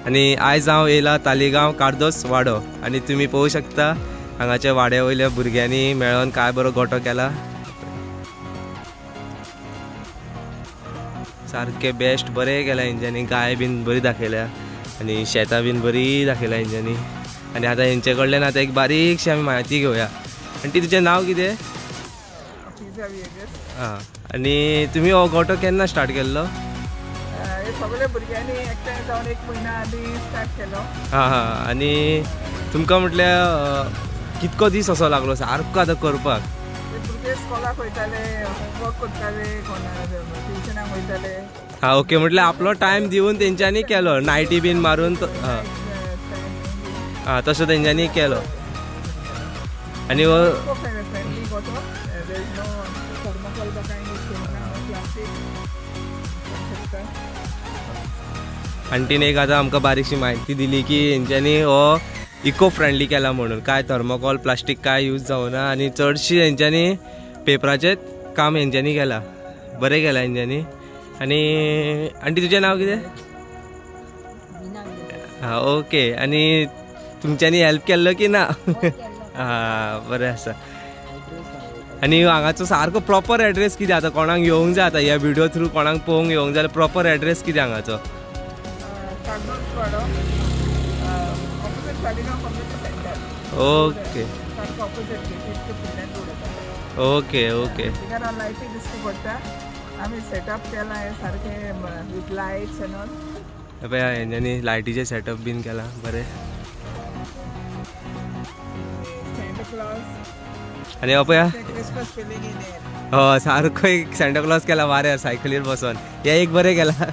आणि आयज हांव येयला तालिगांव कार्दोस वाडो आणि तुम्ही पळोवंक शकता हांगाच्या वाड्या वयल्या भुरग्यांनी मेळोन काय बरो गोठो केला. सारखे बेस्ट बरे केला हेंच्यांनी. गाय बीन बरी दाखयल्या आणि शेतां बीन बरी दाखयल्या हेंच्यांनी. आणि आता हेंचे कडल्यान आता एक बारीकशी आमी म्हायती घेवया. आणि ती तुजें नांव कितें? हां. आणि तुम्ही हो गोठो केन्ना स्टार्ट केल्लो? सगळे भुरग्यांनी एकठांय जावन 1 म्हयना आदी स्टार्ट केलो. हां हां. आणि तुमकां म्हटल्यार कितको दीस असो लागलो सारको आतां करपाक? भुरगे स्कॉलाक वयताले, होमवर्क करताले, ट्युशनाक वयताले. हां ओके. म्हटल्यार आपलो टायम दिवन तेंच्यांनी केलो, नायटी बीन मारून. हां तसो तेंच्यांनी केलो. आणि फ्रेंडली गोठो. आंटीन एक आतां आमकां बारीकशी म्हायती दिली की हेंच्यांनी हो इको फ्रेंडली केला म्हणून. काय थर्मोकॉल प्लास्टीक काय यूज जावना आणि चडशी हेंच्यांनी पेपराचें काम हेंच्यांनी केला. बरें केला हेंच्यांनी. आणि आंटी तुजें नांव कितें? हां ओके. आणि तुमच्यांनी हेल्प केल्लो की ना? हां बरें आसा. आणि हांगाचो सारको प्रॉपर एड्रेस कितें? आतां कोणाक येवंक जाय आतां ह्या व्हिडिओ थ्रू कोणाक पळोवंक येवंक जाय जाल्यार प्रॉपर एड्रेस कितें हांगाचो? Okay okay okay. लायटी दिसती पडटा. आमी सेटअप केला हे सारखे विथ लायट्स एंड ऑल. पळय हेंच्यांनी लायटीचे सेटअप बीन केला बरें. आणि हो पळय क्रिसमस फिलिंग इन एअर. हो सारको एक सांता क्लॉज केला वाऱ्यार सायकलीर बसोन. हे एक बरें केला.